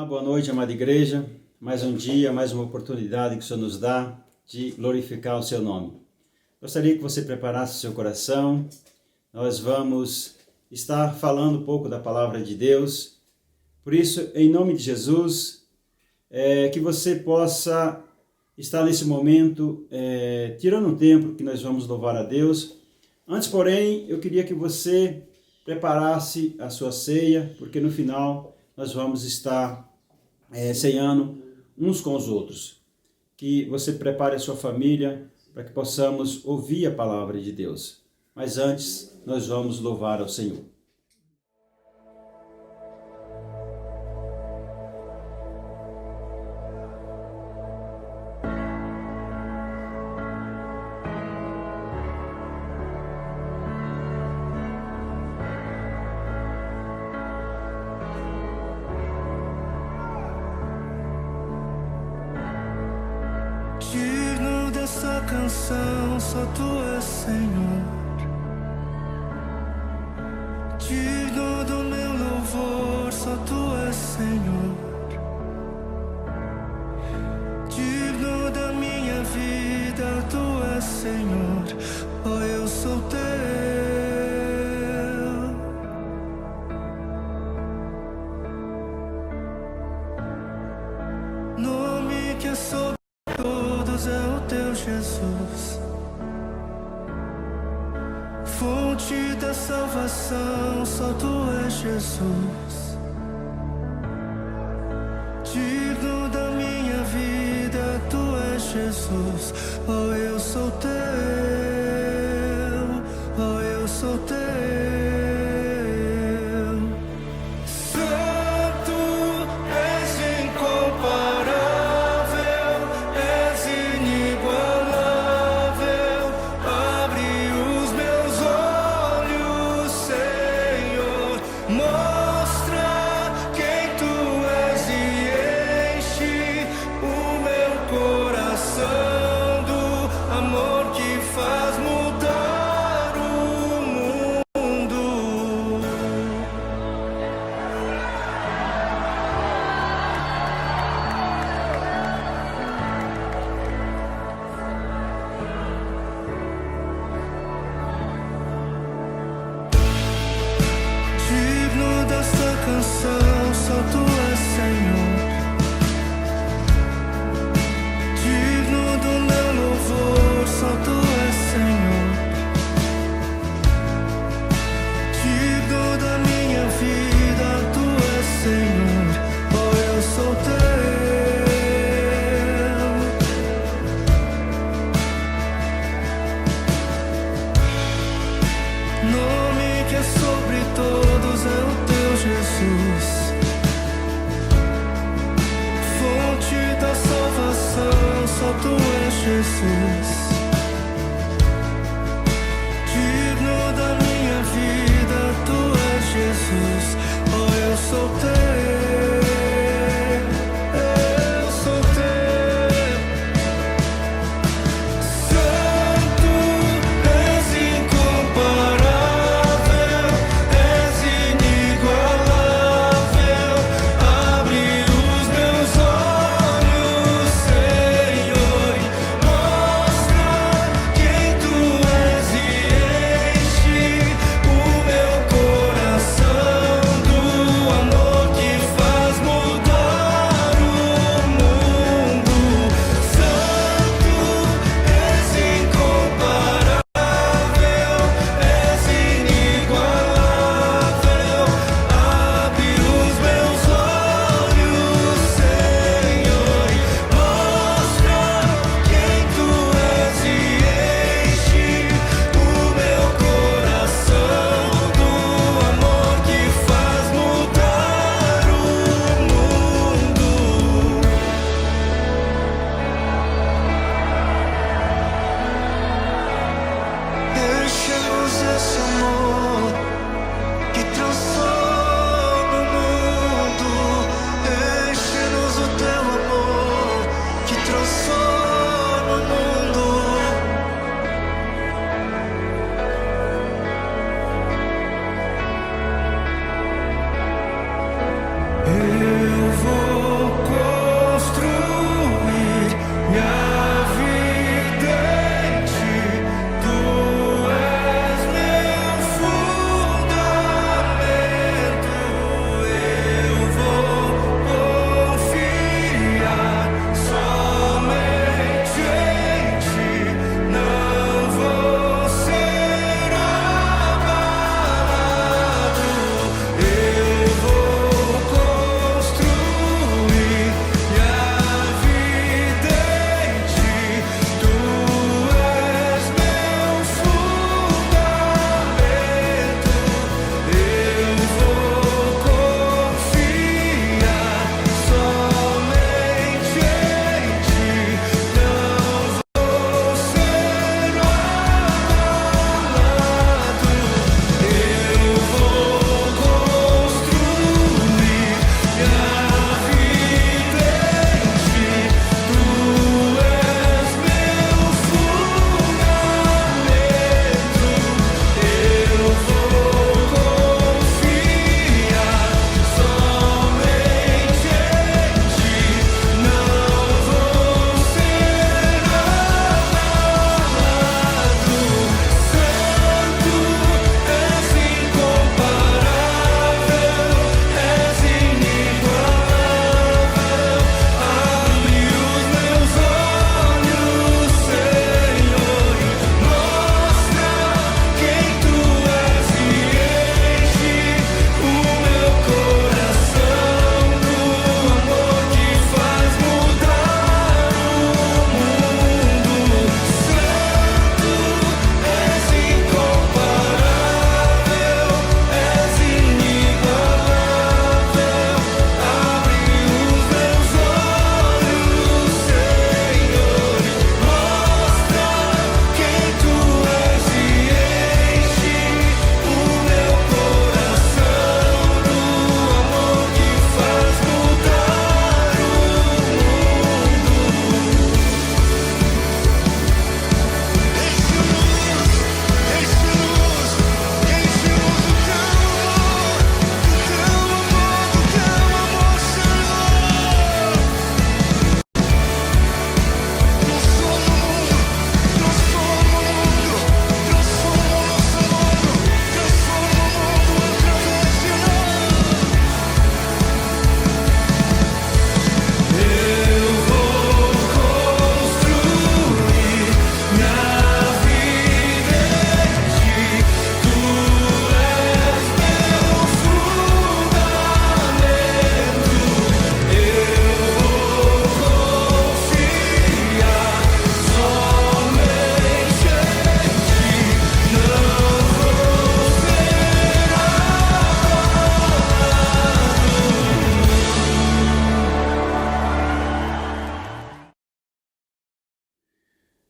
Boa noite, amada igreja. Mais um dia, mais uma oportunidade que o Senhor nos dá de glorificar o seu nome. Gostaria que você preparasse o seu coração. Nós vamos estar falando um pouco da palavra de Deus. Por isso, em nome de Jesus, que você possa estar nesse momento, tirando um tempo que nós vamos louvar a Deus. Antes, porém, eu queria que você preparasse a sua ceia, porque no final nós vamos estar ceando uns com os outros. Que você prepare a sua família para que possamos ouvir a palavra de Deus. Mas antes, nós vamos louvar ao Senhor. Digno dessa canção, só tu és Senhor. Digno do meu louvor, só tu és Senhor. Digno da minha vida, tu és Senhor. Oh, eu sou teu. Nome que é sobre todos é o teu Jesus, fonte da salvação, só tu és Jesus. Digno da minha vida, tu és Jesus. Oh, eu sou teu, oh, eu sou teu. Santo, és incomparável, és inigualável. Abre os meus olhos, Senhor, mostra quem tu és e enche o meu coração do amor que faz mudar o mundo. Digno desta canção, só tu és Senhor. Digno do meu louvor, só tu és Senhor. Digno da minha vida, tu és Senhor. Oh, eu sou teu. Nome que é sobre todos é o teu Jesus, fonte da salvação, só tu és Jesus. Digno da minha vida, tu és Jesus. Oh, eu sou teu, eu sou teu. Santo, és incomparável, és inigualável. Abre os meus olhos, Senhor, mostra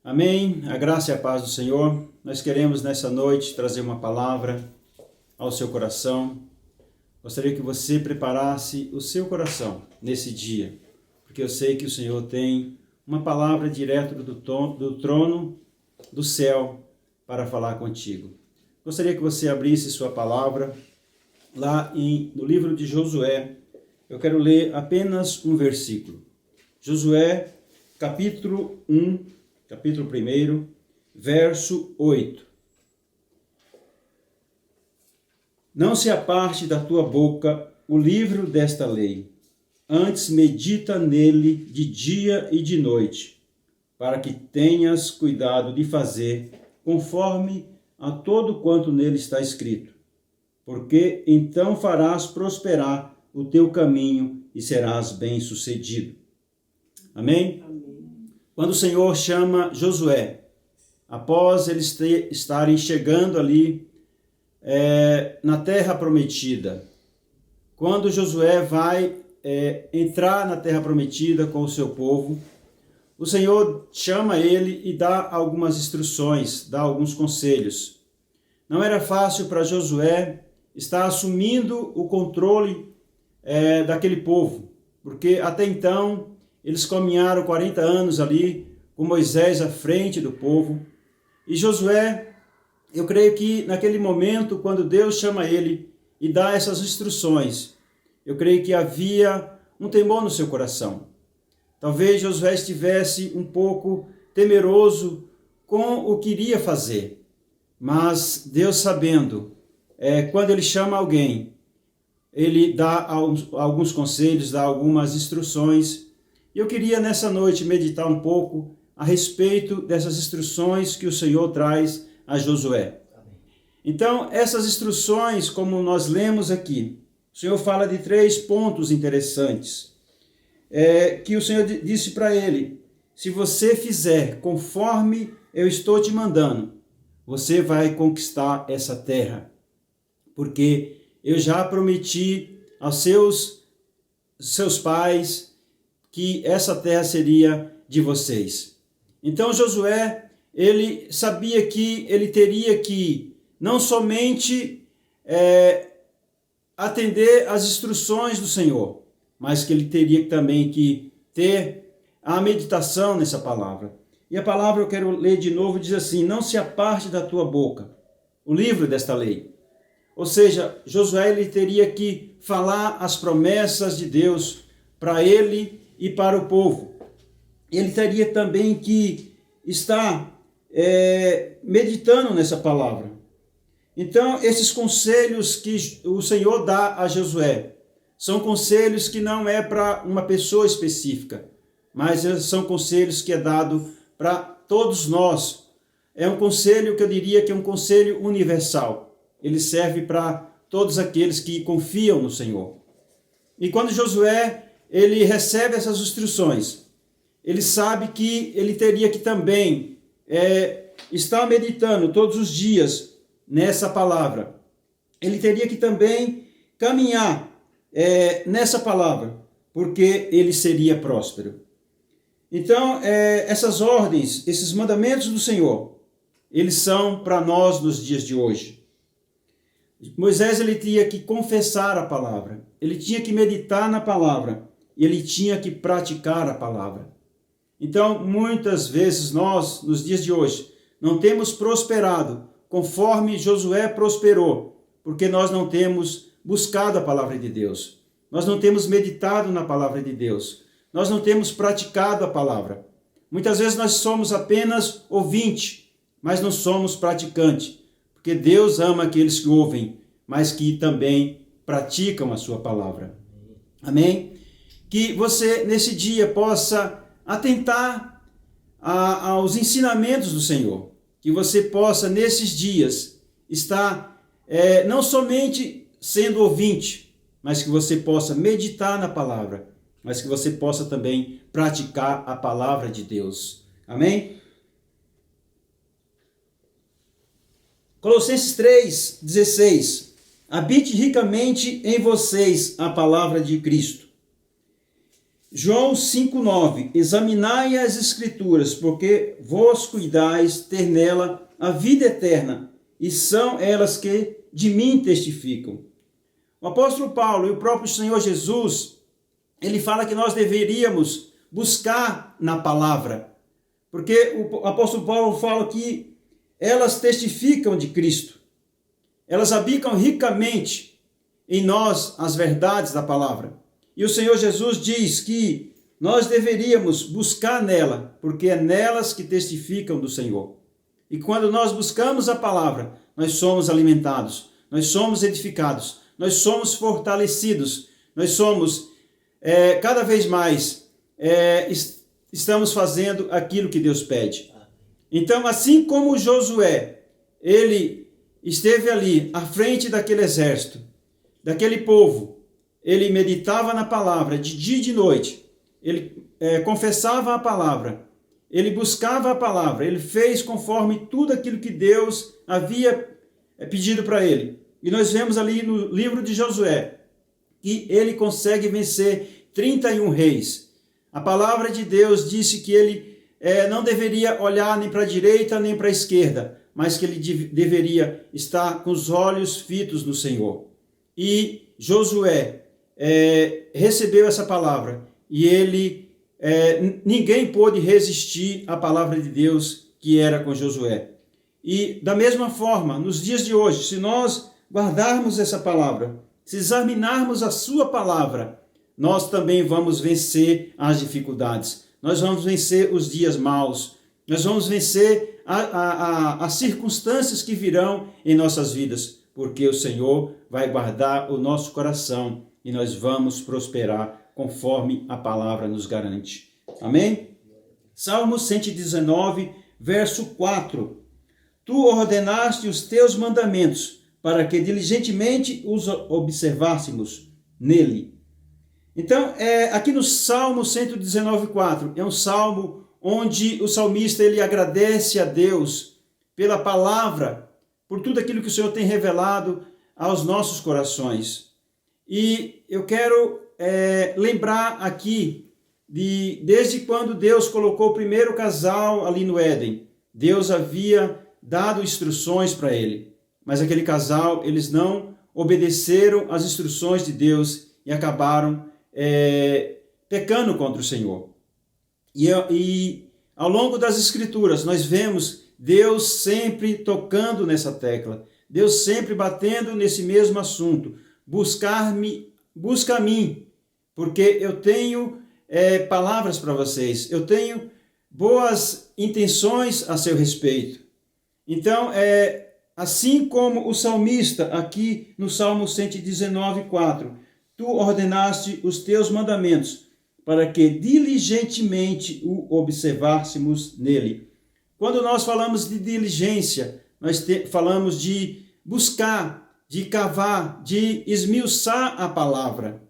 Amém. A graça e a paz do Senhor. Nós queremos nessa noite trazer uma palavra ao seu coração. Gostaria que você preparasse o seu coração nesse dia, porque eu sei que o Senhor tem uma palavra direto do trono do céu para falar contigo. Gostaria que você abrisse sua palavra lá no livro de Josué. Eu quero ler apenas um versículo. Josué, capítulo 1, verso 8. Não se aparte da tua boca o livro desta lei, antes medita nele de dia e de noite, para que tenhas cuidado de fazer conforme a todo quanto nele está escrito, porque então farás prosperar o teu caminho e serás bem-sucedido. Amém? Quando o Senhor chama Josué, após eles estarem chegando ali na terra prometida, quando Josué vai entrar na terra prometida com o seu povo, o Senhor chama ele e dá algumas instruções, dá alguns conselhos. Não era fácil para Josué estar assumindo o controle daquele povo, porque até então eles caminharam 40 anos ali com Moisés à frente do povo. E Josué, eu creio que naquele momento, quando Deus chama ele e dá essas instruções, eu creio que havia um temor no seu coração. Talvez Josué estivesse um pouco temeroso com o que iria fazer. Mas Deus, sabendo, quando ele chama alguém, ele dá alguns conselhos, dá algumas instruções. E eu queria nessa noite meditar um pouco a respeito dessas instruções que o Senhor traz a Josué. Então, essas instruções, como nós lemos aqui, o Senhor fala de 3 pontos interessantes, que o Senhor disse para ele: se você fizer conforme eu estou te mandando, você vai conquistar essa terra, porque eu já prometi aos seus pais que essa terra seria de vocês. Então Josué, ele sabia que ele teria que não somente atender às instruções do Senhor, mas que ele teria também que ter a meditação nessa palavra. E a palavra eu quero ler de novo, diz assim: não se aparte da tua boca o livro desta lei. Ou seja, Josué ele teria que falar as promessas de Deus para ele e para o povo. Ele teria também que estar meditando nessa palavra. Então, esses conselhos que o Senhor dá a Josué são conselhos que não é para uma pessoa específica, mas são conselhos que é dado para todos nós. É um conselho que eu diria que é um conselho universal. Ele serve para todos aqueles que confiam no Senhor. E quando Josué ele recebe essas instruções, ele sabe que ele teria que também estar meditando todos os dias nessa palavra. Ele teria que também caminhar nessa palavra, porque ele seria próspero. Então, essas ordens, esses mandamentos do Senhor, eles são para nós nos dias de hoje. Moisés ele tinha que confessar a palavra, ele tinha que meditar na palavra, e ele tinha que praticar a palavra. Então, muitas vezes nós, nos dias de hoje, não temos prosperado conforme Josué prosperou, porque nós não temos buscado a palavra de Deus. Nós não temos meditado na palavra de Deus. Nós não temos praticado a palavra. Muitas vezes nós somos apenas ouvinte, mas não somos praticante, porque Deus ama aqueles que ouvem, mas que também praticam a sua palavra. Amém? Que você, nesse dia, possa atentar aos ensinamentos do Senhor. Que você possa, nesses dias, estar não somente sendo ouvinte, mas que você possa meditar na palavra, mas que você possa também praticar a palavra de Deus. Amém? Colossenses 3:16. Habite ricamente em vocês a palavra de Cristo. João 5,9: examinai as Escrituras, porque vós cuidais ter nela a vida eterna, e são elas que de mim testificam. O apóstolo Paulo e o próprio Senhor Jesus, ele fala que nós deveríamos buscar na palavra, porque o apóstolo Paulo fala que elas testificam de Cristo, elas habitam ricamente em nós as verdades da palavra. E o Senhor Jesus diz que nós deveríamos buscar nela, porque é nelas que testificam do Senhor. E quando nós buscamos a palavra, nós somos alimentados, nós somos edificados, nós somos fortalecidos, nós somos cada vez mais estamos fazendo aquilo que Deus pede. Então, assim como Josué, ele esteve ali à frente daquele exército, daquele povo, ele meditava na palavra de dia e de noite, ele confessava a palavra, ele buscava a palavra, ele fez conforme tudo aquilo que Deus havia pedido para ele. E nós vemos ali no livro de Josué que ele consegue vencer 31 reis. A palavra de Deus disse que ele não deveria olhar nem para a direita nem para a esquerda, mas que ele deveria estar com os olhos fitos no Senhor. E Josué recebeu essa palavra e ninguém pôde resistir à palavra de Deus que era com Josué. E da mesma forma, nos dias de hoje, se nós guardarmos essa palavra, se examinarmos a sua palavra, nós também vamos vencer as dificuldades, nós vamos vencer os dias maus, nós vamos vencer as circunstâncias que virão em nossas vidas, porque o Senhor vai guardar o nosso coração e nós vamos prosperar conforme a palavra nos garante. Amém? Salmo 119, verso 4. Tu ordenaste os teus mandamentos para que diligentemente os observássemos nele. Então, aqui no Salmo 119, 4, é um salmo onde o salmista ele agradece a Deus pela palavra, por tudo aquilo que o Senhor tem revelado aos nossos corações. E eu quero lembrar aqui, desde quando Deus colocou o primeiro casal ali no Éden, Deus havia dado instruções para ele, mas aquele casal, eles não obedeceram às instruções de Deus e acabaram pecando contra o Senhor. E ao longo das Escrituras, nós vemos Deus sempre tocando nessa tecla, Deus sempre batendo nesse mesmo assunto. Busca a mim, porque eu tenho palavras para vocês, eu tenho boas intenções a seu respeito. Então, assim como o salmista aqui no Salmo 119, 4, tu ordenaste os teus mandamentos para que diligentemente o observássemos nele. Quando nós falamos de diligência, nós falamos de buscar, de cavar, de esmiuçar a palavra.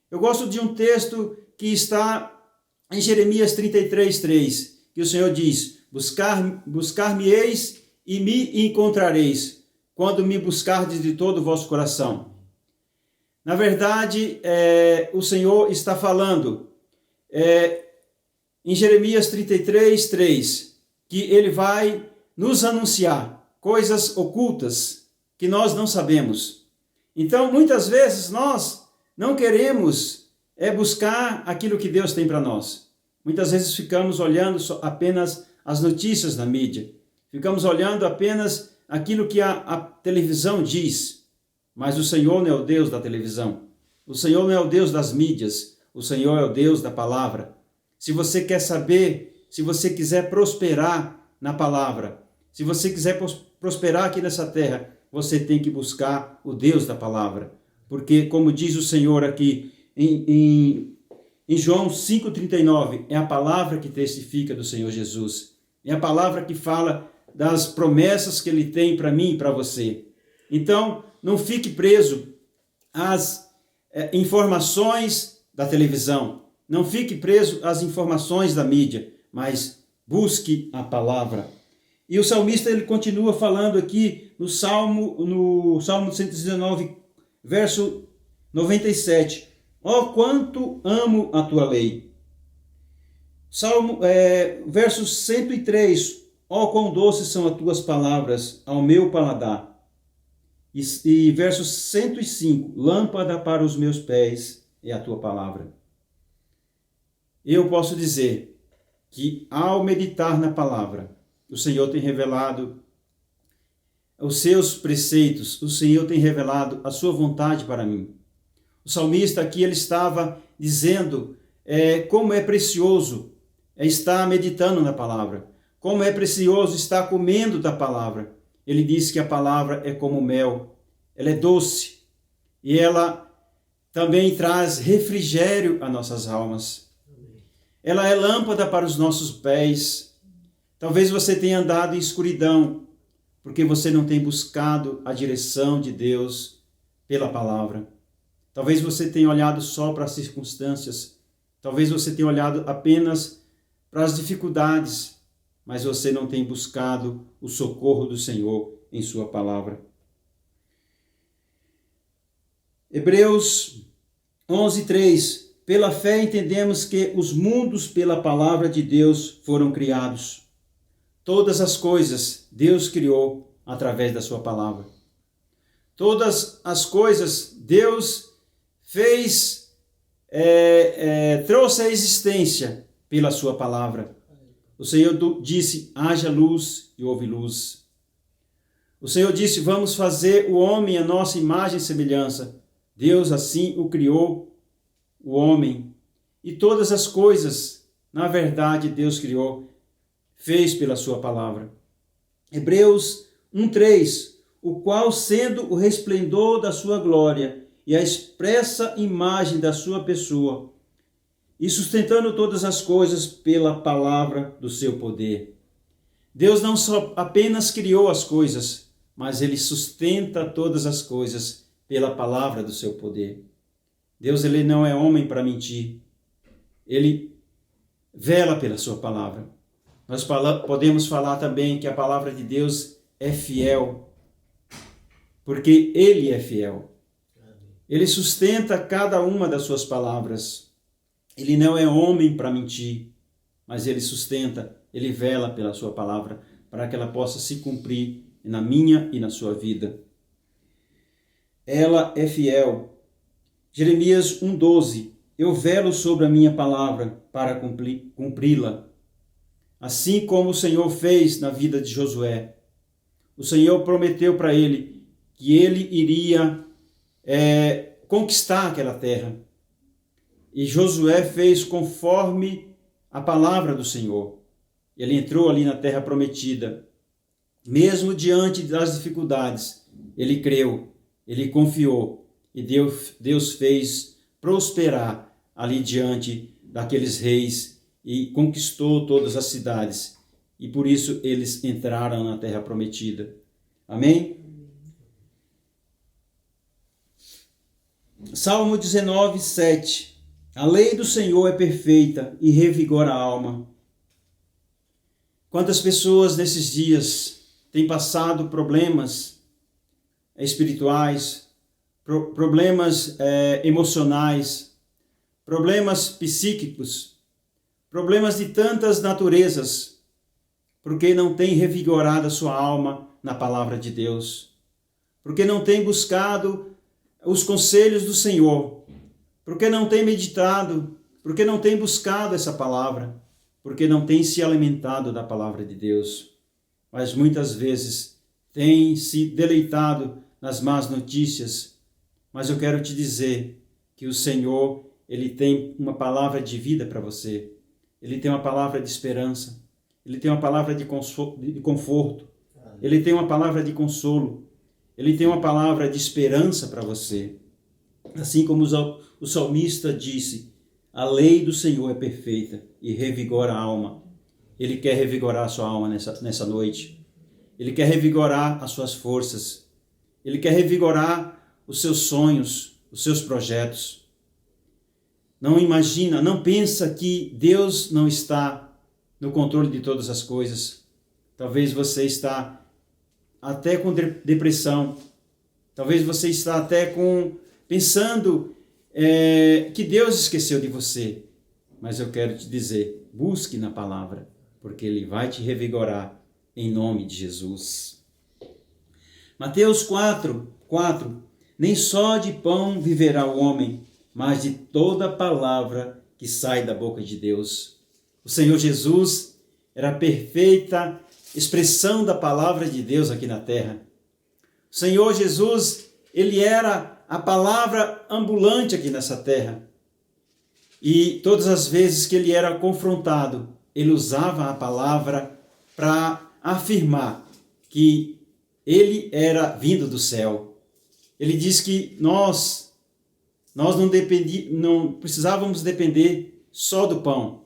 Eu gosto de um texto que está em Jeremias 33, 3, que o Senhor diz: buscar-me-eis e me encontrareis, quando me buscardes de todo o vosso coração. Na verdade, o Senhor está falando em Jeremias 33, 3, que Ele vai nos anunciar coisas ocultas que nós não sabemos. Então, muitas vezes, nós não queremos buscar aquilo que Deus tem para nós. Muitas vezes ficamos olhando apenas as notícias da mídia. Ficamos olhando apenas aquilo que a televisão diz. Mas o Senhor não é o Deus da televisão. O Senhor não é o Deus das mídias. O Senhor é o Deus da palavra. Se você quer saber, se você quiser prosperar na palavra, se você quiser prosperar aqui nessa terra, você tem que buscar o Deus da palavra. Porque, como diz o Senhor aqui em João 5,39, é a palavra que testifica do Senhor Jesus. É a palavra que fala das promessas que Ele tem para mim e para você. Então, não fique preso às informações da televisão. Não fique preso às informações da mídia, mas busque a palavra. E o salmista ele continua falando aqui no Salmo 119, verso 97. Ó, quanto amo a tua lei. Verso 103. Ó, quão doces são as tuas palavras ao meu paladar. E verso 105. Lâmpada para os meus pés é a tua palavra. Eu posso dizer que ao meditar na palavra, o Senhor tem revelado os seus preceitos, o Senhor tem revelado a sua vontade para mim. O salmista aqui, ele estava dizendo como é precioso estar meditando na palavra, como é precioso estar comendo da palavra. Ele diz que a palavra é como mel, ela é doce e ela também traz refrigério a nossas almas. Ela é lâmpada para os nossos pés. Talvez você tenha andado em escuridão, porque você não tem buscado a direção de Deus pela palavra. Talvez você tenha olhado só para as circunstâncias. Talvez você tenha olhado apenas para as dificuldades, mas você não tem buscado o socorro do Senhor em sua palavra. Hebreus 11:3. Pela fé entendemos que os mundos pela palavra de Deus foram criados. Todas as coisas Deus criou através da sua palavra. Todas as coisas Deus fez, trouxe à existência pela sua palavra. O Senhor disse, haja luz e houve luz. O Senhor disse, vamos fazer o homem a nossa imagem e semelhança. Deus assim o criou, o homem. E todas as coisas, na verdade, Deus criou, fez pela sua palavra. Hebreus 1:3, o qual, sendo o resplendor da sua glória e a expressa imagem da sua pessoa, e sustentando todas as coisas pela palavra do seu poder. Deus não só apenas criou as coisas, mas Ele sustenta todas as coisas pela palavra do seu poder. Deus, Ele não é homem para mentir. Ele vela pela sua palavra. Nós podemos falar também que a palavra de Deus é fiel, porque Ele é fiel. Ele sustenta cada uma das suas palavras. Ele não é homem para mentir, mas Ele sustenta, Ele vela pela sua palavra, para que ela possa se cumprir na minha e na sua vida. Ela é fiel. Jeremias 1:12, eu velo sobre a minha palavra para cumpri-la. Assim como o Senhor fez na vida de Josué. O Senhor prometeu para ele que ele iria conquistar aquela terra. E Josué fez conforme a palavra do Senhor. Ele entrou ali na terra prometida. Mesmo diante das dificuldades, ele creu, ele confiou. E Deus fez prosperar ali diante daqueles reis e conquistou todas as cidades. E por isso eles entraram na terra prometida. Amém? Salmo 19:7. A lei do Senhor é perfeita e revigora a alma. Quantas pessoas nesses dias têm passado problemas espirituais, problemas emocionais, problemas psíquicos, problemas de tantas naturezas, porque não tem revigorado a sua alma na palavra de Deus, porque não tem buscado os conselhos do Senhor, porque não tem meditado, porque não tem buscado essa palavra, porque não tem se alimentado da palavra de Deus, mas muitas vezes tem se deleitado nas más notícias. Mas eu quero te dizer que o Senhor, Ele tem uma palavra de vida para você. Ele tem uma palavra de esperança. Ele tem uma palavra de conforto. Ele tem uma palavra de consolo. Ele tem uma palavra de esperança para você. Assim como o salmista disse, a lei do Senhor é perfeita e revigora a alma. Ele quer revigorar a sua alma nessa noite. Ele quer revigorar as suas forças. Ele quer revigorar os seus sonhos, os seus projetos. Não imagina, não pensa que Deus não está no controle de todas as coisas. Talvez você está até com depressão. Talvez você está até pensando que Deus esqueceu de você. Mas eu quero te dizer, busque na palavra, porque Ele vai te revigorar em nome de Jesus. Mateus 4, nem só de pão viverá o homem, mas de toda palavra que sai da boca de Deus. O Senhor Jesus era a perfeita expressão da palavra de Deus aqui na terra. O Senhor Jesus, Ele era a palavra ambulante aqui nessa terra. E todas as vezes que Ele era confrontado, Ele usava a palavra para afirmar que Ele era vindo do céu. Ele diz que nós não precisávamos depender só do pão.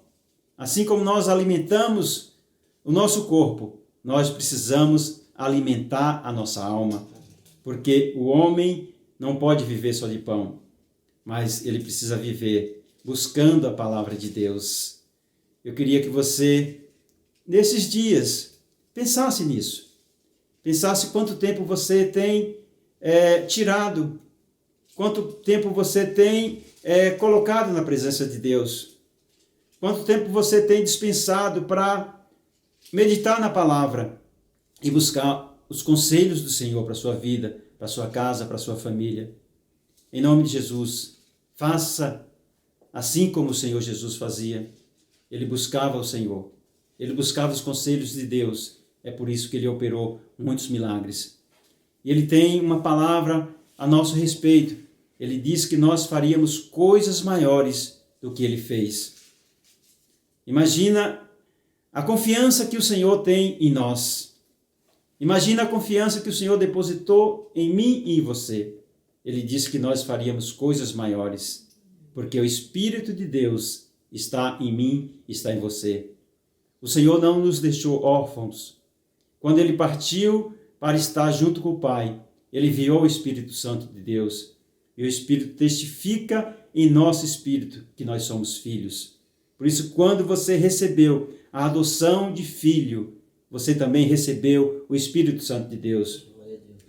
Assim como nós alimentamos o nosso corpo, nós precisamos alimentar a nossa alma, porque o homem não pode viver só de pão, mas ele precisa viver buscando a palavra de Deus. Eu queria que você, nesses dias, pensasse nisso. Pensasse quanto tempo você tem tirado, quanto tempo você tem colocado na presença de Deus, quanto tempo você tem dispensado para meditar na palavra e buscar os conselhos do Senhor para a sua vida, para a sua casa, para a sua família. Em nome de Jesus, faça assim como o Senhor Jesus fazia. Ele buscava o Senhor, ele buscava os conselhos de Deus. É por isso que ele operou muitos milagres. E ele tem uma palavra a nosso respeito. Ele diz que nós faríamos coisas maiores do que ele fez. Imagina a confiança que o Senhor tem em nós. Imagina a confiança que o Senhor depositou em mim e em você. Ele disse que nós faríamos coisas maiores, porque o Espírito de Deus está em mim, está em você. O Senhor não nos deixou órfãos. Quando Ele partiu para estar junto com o Pai, Ele enviou o Espírito Santo de Deus. E o Espírito testifica em nosso espírito que nós somos filhos. Por isso, quando você recebeu a adoção de filho, você também recebeu o Espírito Santo de Deus.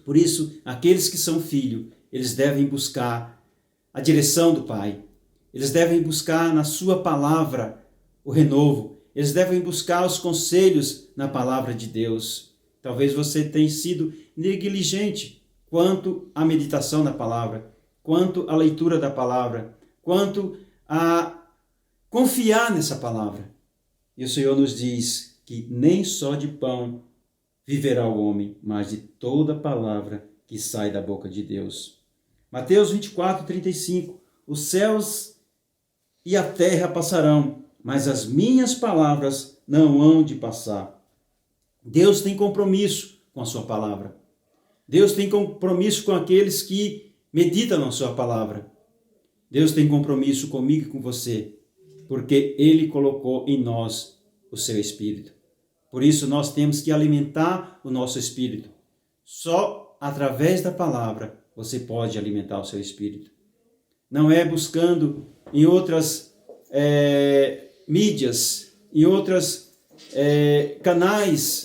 Por isso, aqueles que são filhos, eles devem buscar a direção do Pai. Eles devem buscar na sua palavra o renovo. Eles devem buscar os conselhos na palavra de Deus. Talvez você tenha sido negligente quanto à meditação na palavra, quanto à leitura da palavra, quanto a confiar nessa palavra. E o Senhor nos diz que nem só de pão viverá o homem, mas de toda palavra que sai da boca de Deus. Mateus 24:35. Os céus e a terra passarão, mas as minhas palavras não hão de passar. Deus tem compromisso com a sua palavra. Deus tem compromisso com aqueles que meditam na sua palavra. Deus tem compromisso comigo e com você, porque Ele colocou em nós o seu Espírito. Por isso nós temos que alimentar o nosso Espírito. Só através da palavra você pode alimentar o seu Espírito. Não é buscando em outras mídias, em outros canais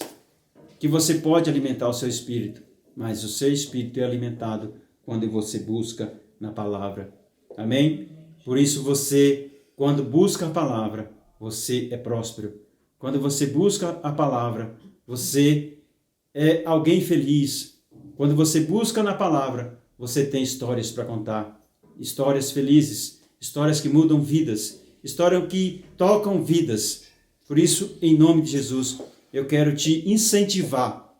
que você pode alimentar o seu Espírito. Mas o seu Espírito é alimentado quando você busca na palavra. Amém? Por isso você, quando busca a palavra, você é próspero. Quando você busca a palavra, você é alguém feliz. Quando você busca na palavra, você tem histórias para contar. Histórias felizes, histórias que mudam vidas, histórias que tocam vidas. Por isso, em nome de Jesus, eu quero te incentivar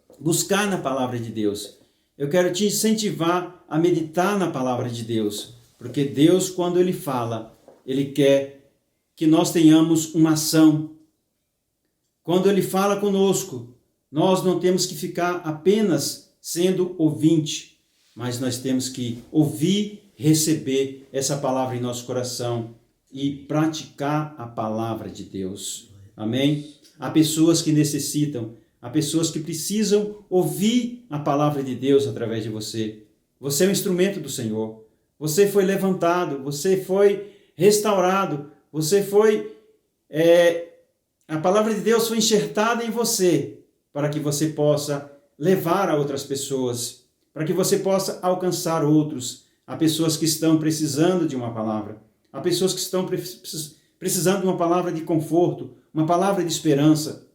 a buscar na palavra de Deus. Eu quero te incentivar a meditar na palavra de Deus. Porque Deus, quando Ele fala, Ele quer que nós tenhamos uma ação. Quando Ele fala conosco, nós não temos que ficar apenas sendo ouvinte, mas nós temos que ouvir, receber essa palavra em nosso coração e praticar a palavra de Deus. Amém? Há pessoas que necessitam, há pessoas que precisam ouvir a palavra de Deus através de você. Você é um instrumento do Senhor. Você foi levantado, você foi restaurado, você foi... a palavra de Deus foi enxertada em você para que você possa levar a outras pessoas, para que você possa alcançar outros Há pessoas que estão precisando de uma palavra. Há pessoas que estão precisando de uma palavra de conforto, uma palavra de esperança.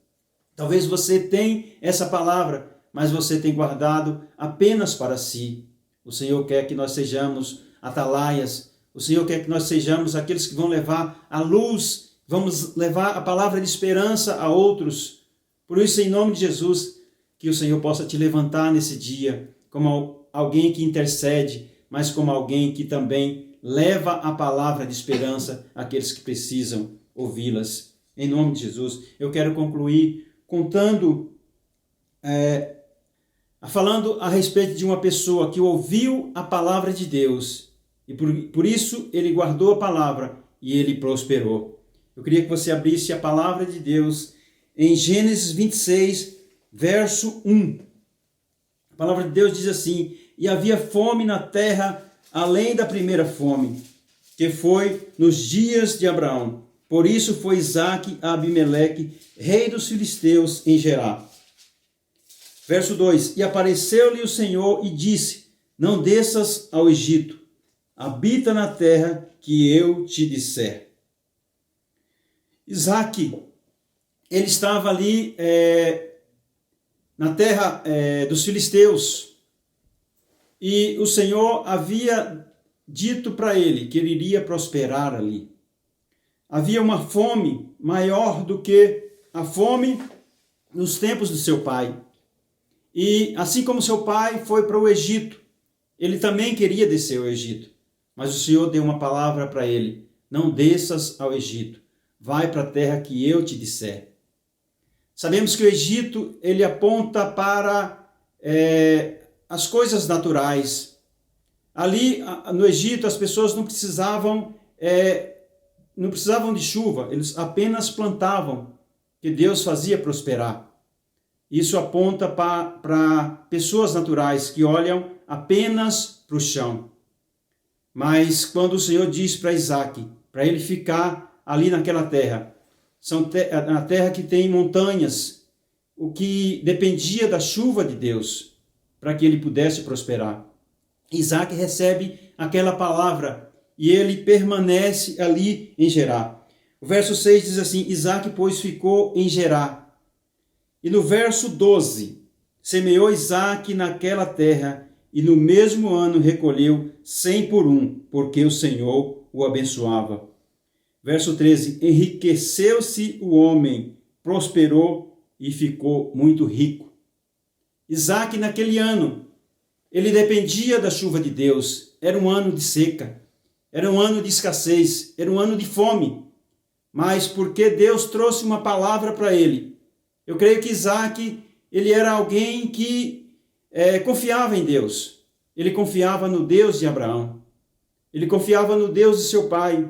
Talvez você tenha essa palavra, mas você tem guardado apenas para si. O Senhor quer que nós sejamos atalaias. O Senhor quer que nós sejamos aqueles que vão levar a luz, vamos levar a palavra de esperança a outros. Por isso, em nome de Jesus, que o Senhor possa te levantar nesse dia como alguém que intercede, mas como alguém que também leva a palavra de esperança àqueles que precisam ouvi-las. Em nome de Jesus, eu quero concluir falando a respeito de uma pessoa que ouviu a palavra de Deus e por isso ele guardou a palavra e ele prosperou. Eu queria que você abrisse a palavra de Deus em Gênesis 26, verso 1. A palavra de Deus diz assim: e havia fome na terra além da primeira fome, que foi nos dias de Abraão. Por isso foi Isaque a Abimeleque, rei dos filisteus, em Gerar. Verso 2: e apareceu-lhe o Senhor e disse: não desças ao Egito, habita na terra que eu te disser. Isaque, ele estava ali na terra dos filisteus, e o Senhor havia dito para ele que ele iria prosperar ali. Havia uma fome maior do que a fome nos tempos do seu pai. E assim como seu pai foi para o Egito, ele também queria descer ao Egito. Mas o Senhor deu uma palavra para ele: não desças ao Egito, vai para a terra que eu te disser. Sabemos que o Egito, ele aponta para as coisas naturais. Ali no Egito as pessoas não precisavam de chuva, eles apenas plantavam, que Deus fazia prosperar. Isso aponta para pessoas naturais que olham apenas para o chão. Mas quando o Senhor diz para Isaque, para ele ficar ali naquela terra, a terra que tem montanhas, o que dependia da chuva de Deus, para que ele pudesse prosperar. Isaque recebe aquela palavra e ele permanece ali em Gerar. O verso 6 diz assim: Isaque, pois, ficou em Gerar. E no verso 12, semeou Isaque naquela terra, e no mesmo ano recolheu 100 por um, porque o Senhor o abençoava. Verso 13, enriqueceu-se o homem, prosperou e ficou muito rico. Isaque, naquele ano, ele dependia da chuva de Deus. Era um ano de seca, era um ano de escassez, era um ano de fome. Mas porque Deus trouxe uma palavra para ele, eu creio que Isaque, ele era alguém que confiava em Deus. Ele confiava no Deus de Abraão. Ele confiava no Deus de seu pai.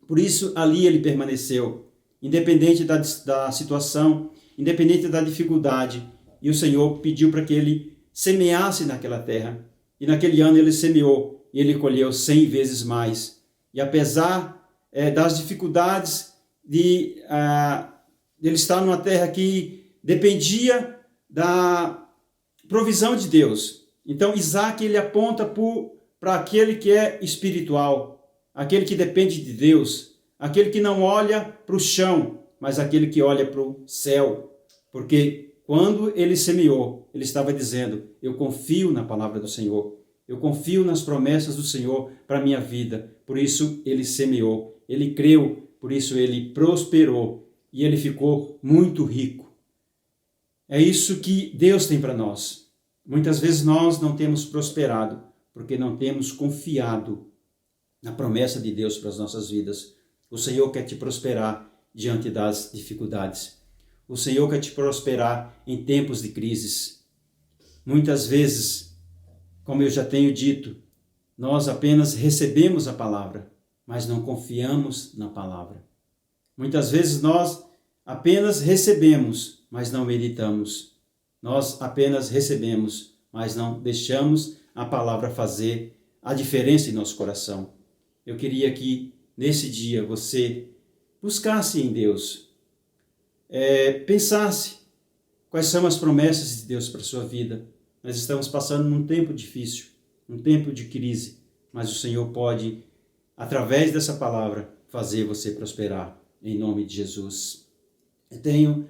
Por isso, ali ele permaneceu, independente da situação, independente da dificuldade. E o Senhor pediu para que ele semeasse naquela terra. E naquele ano ele semeou e ele colheu 100 vezes mais. E apesar das dificuldades de ele estar numa terra que dependia da provisão de Deus. Então Isaque, ele aponta para aquele que é espiritual, aquele que depende de Deus, aquele que não olha para o chão, mas aquele que olha para o céu. Porque quando ele semeou, ele estava dizendo: eu confio na palavra do Senhor, eu confio nas promessas do Senhor para a minha vida. Por isso ele semeou, ele creu, por isso ele prosperou. E ele ficou muito rico. É isso que Deus tem para nós. Muitas vezes nós não temos prosperado, porque não temos confiado na promessa de Deus para as nossas vidas. O Senhor quer te prosperar diante das dificuldades. O Senhor quer te prosperar em tempos de crises. Muitas vezes, como eu já tenho dito, nós apenas recebemos a palavra, mas não confiamos na palavra. Muitas vezes nós apenas recebemos, mas não meditamos. Nós apenas recebemos, mas não deixamos a palavra fazer a diferença em nosso coração. Eu queria que nesse dia você buscasse em Deus, pensasse quais são as promessas de Deus para a sua vida. Nós estamos passando num tempo difícil, um tempo de crise, mas o Senhor pode, através dessa palavra, fazer você prosperar, em nome de Jesus. Eu tenho,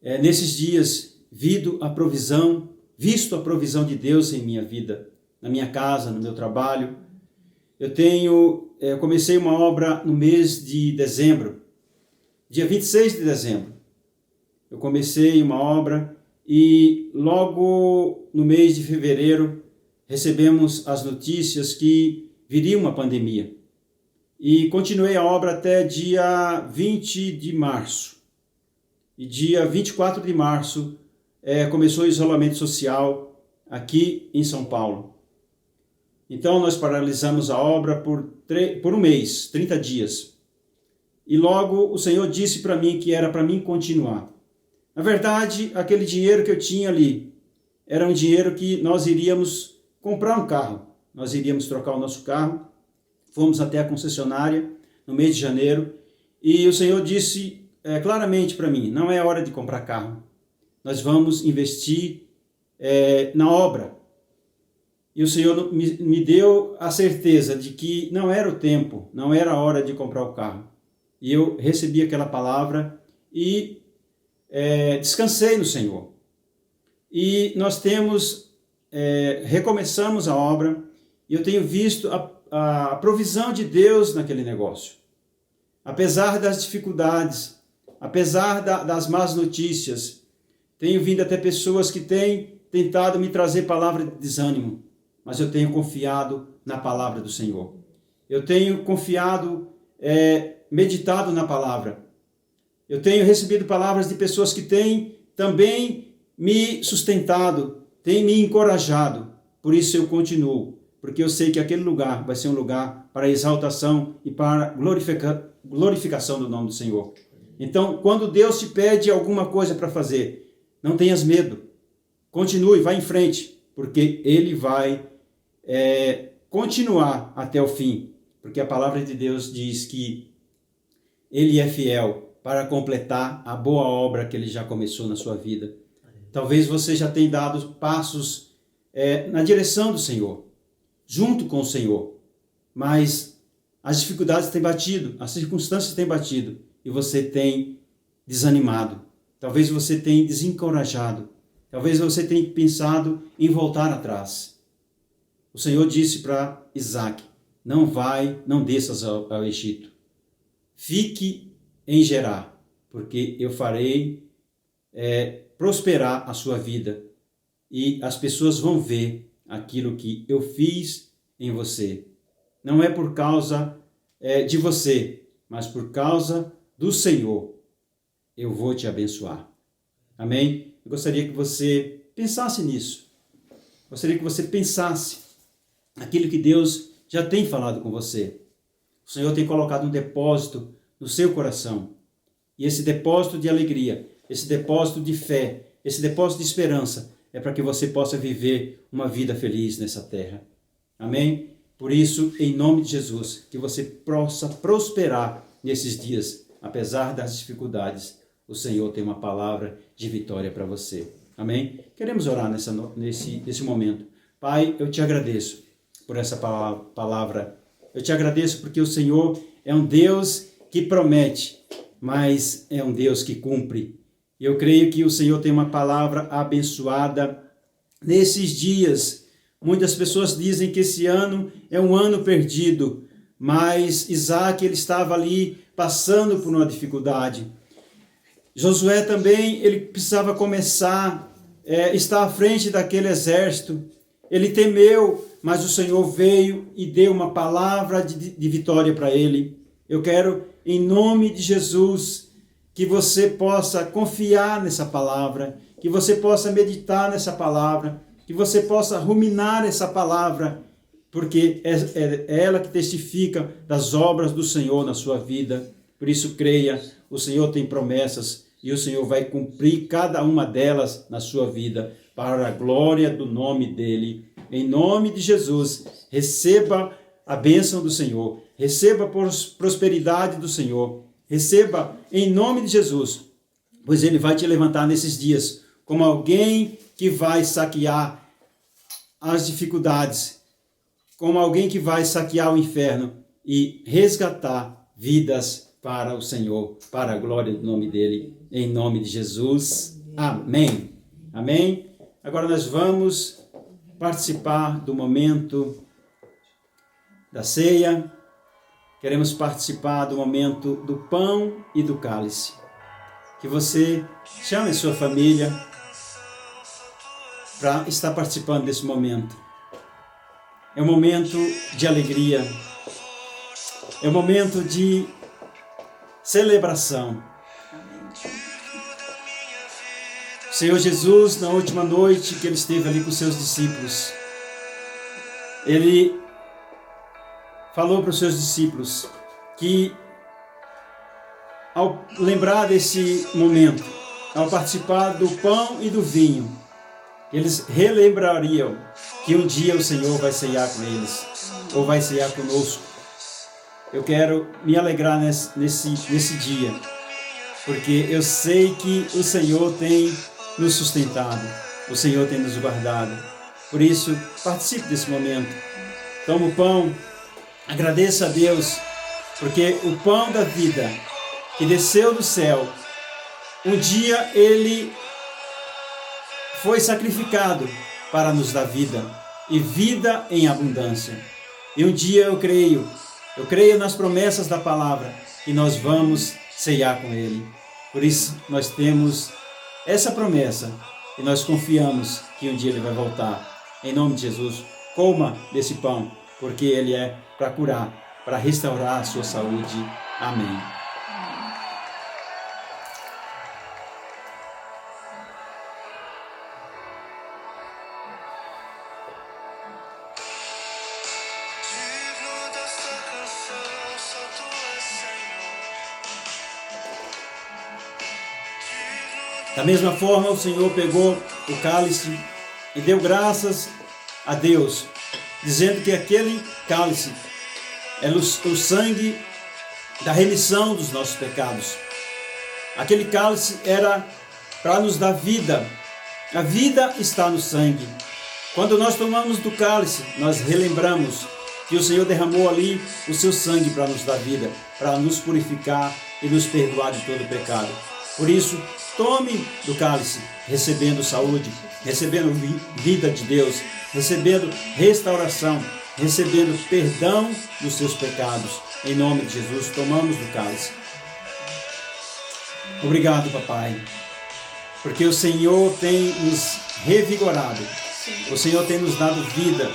nesses dias, visto a provisão de Deus em minha vida, na minha casa, no meu trabalho. Eu comecei uma obra no mês de dezembro, dia 26 de dezembro. Eu comecei uma obra e logo no mês de fevereiro recebemos as notícias que viria uma pandemia. E continuei a obra até dia 20 de março. E dia 24 de março começou o isolamento social aqui em São Paulo. Então nós paralisamos a obra por um mês, 30 dias. E logo o Senhor disse para mim que era para mim continuar. Na verdade, aquele dinheiro que eu tinha ali era um dinheiro que nós iríamos comprar um carro. Nós iríamos trocar o nosso carro. Fomos até a concessionária no mês de janeiro e o Senhor disse claramente para mim, não é hora de comprar carro. Nós vamos investir na obra. E o Senhor me deu a certeza de que não era o tempo, não era a hora de comprar o carro. E eu recebi aquela palavra e descansei no Senhor. E nós recomeçamos a obra e eu tenho visto a provisão de Deus naquele negócio. Apesar das dificuldades, apesar das más notícias, tenho vindo até pessoas que têm tentado me trazer palavra de desânimo, mas eu tenho confiado na palavra do Senhor. Eu tenho confiado, meditado na palavra. Eu tenho recebido palavras de pessoas que têm também me sustentado, têm me encorajado. Por isso eu continuo, porque eu sei que aquele lugar vai ser um lugar para exaltação e para glorificação do nome do Senhor. Então, quando Deus te pede alguma coisa para fazer, não tenhas medo. Continue, vá em frente, porque Ele vai continuar até o fim. Porque a palavra de Deus diz que Ele é fiel para completar a boa obra que Ele já começou na sua vida. Talvez você já tenha dado passos na direção do Senhor, junto com o Senhor, mas as dificuldades têm batido, as circunstâncias têm batido e você tem desanimado. Talvez você tenha desencorajado, talvez você tenha pensado em voltar atrás. O Senhor disse para Isaac, não desças ao Egito, fique em Gerar, porque eu farei prosperar a sua vida e as pessoas vão ver aquilo que eu fiz em você. Não é por causa de você, mas por causa do Senhor. Eu vou te abençoar. Amém? Eu gostaria que você pensasse nisso. Gostaria que você pensasse aquilo que Deus já tem falado com você. O Senhor tem colocado um depósito no seu coração. E esse depósito de alegria, esse depósito de fé, esse depósito de esperança é para que você possa viver uma vida feliz nessa terra. Amém? Por isso, em nome de Jesus, que você possa prosperar nesses dias, apesar das dificuldades. O Senhor tem uma palavra de vitória para você. Amém? Queremos orar nesse momento. Pai, eu te agradeço por essa palavra. Eu te agradeço porque o Senhor é um Deus que promete, mas é um Deus que cumpre. Eu creio que o Senhor tem uma palavra abençoada nesses dias. Muitas pessoas dizem que esse ano é um ano perdido, mas Isaac ele estava ali passando por uma dificuldade. Josué também, ele precisava começar, estar à frente daquele exército. Ele temeu, mas o Senhor veio e deu uma palavra de vitória para ele. Eu quero, em nome de Jesus, que você possa confiar nessa palavra, que você possa meditar nessa palavra, que você possa ruminar essa palavra, porque é ela que testifica das obras do Senhor na sua vida. Por isso, creia, o Senhor tem promessas e o Senhor vai cumprir cada uma delas na sua vida, para a glória do nome dEle. Em nome de Jesus, receba a bênção do Senhor, receba a prosperidade do Senhor, receba em nome de Jesus, pois Ele vai te levantar nesses dias como alguém que vai saquear as dificuldades, como alguém que vai saquear o inferno e resgatar vidas para o Senhor, para a glória do nome dele, em nome de Jesus. Amém. Amém. Agora nós vamos participar do momento da ceia. Queremos participar do momento do pão e do cálice. Que você chame sua família para estar participando desse momento. É um momento de alegria. É um momento de celebração. O Senhor Jesus, na última noite que ele esteve ali com seus discípulos, ele falou para os seus discípulos que, ao lembrar desse momento, ao participar do pão e do vinho, eles relembrariam que um dia o Senhor vai ceiar com eles, ou vai ceiar conosco. Eu quero me alegrar nesse dia, porque eu sei que o Senhor tem nos sustentado, o Senhor tem nos guardado. Por isso, participe desse momento. Toma o pão, agradeça a Deus, porque o pão da vida que desceu do céu, um dia ele foi sacrificado para nos dar vida, e vida em abundância. E um dia eu creio nas promessas da palavra, que nós vamos ceiar com ele. Por isso nós temos essa promessa, e nós confiamos que um dia ele vai voltar. Em nome de Jesus, coma desse pão, porque ele é para curar, para restaurar a sua saúde. Amém. Da mesma forma, o Senhor pegou o cálice e deu graças a Deus, dizendo que aquele cálice era o sangue da remissão dos nossos pecados. Aquele cálice era para nos dar vida. A vida está no sangue. Quando nós tomamos do cálice, nós relembramos que o Senhor derramou ali o seu sangue para nos dar vida, para nos purificar e nos perdoar de todo o pecado. Por isso, tome do cálice, recebendo saúde, recebendo vida de Deus, recebendo restauração, recebendo perdão dos seus pecados. Em nome de Jesus, tomamos do cálice. Obrigado, papai, porque o Senhor tem nos revigorado, o Senhor tem nos dado vida,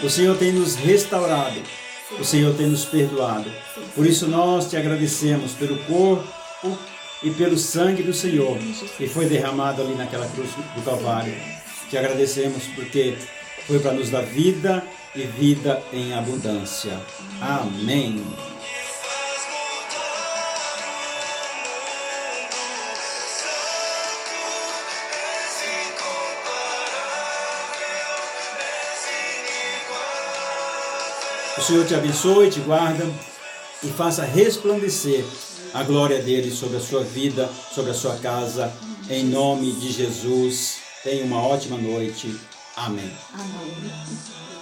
o Senhor tem nos restaurado, o Senhor tem nos perdoado. Por isso nós te agradecemos pelo corpo e pelo sangue do Senhor, que foi derramado ali naquela cruz do Calvário. Te agradecemos porque foi para nos dar vida e vida em abundância. Amém. O Senhor te abençoe, te guarda e faça resplandecer a glória dele sobre a sua vida, sobre a sua casa, em nome de Jesus. Tenha uma ótima noite. Amém. Amém.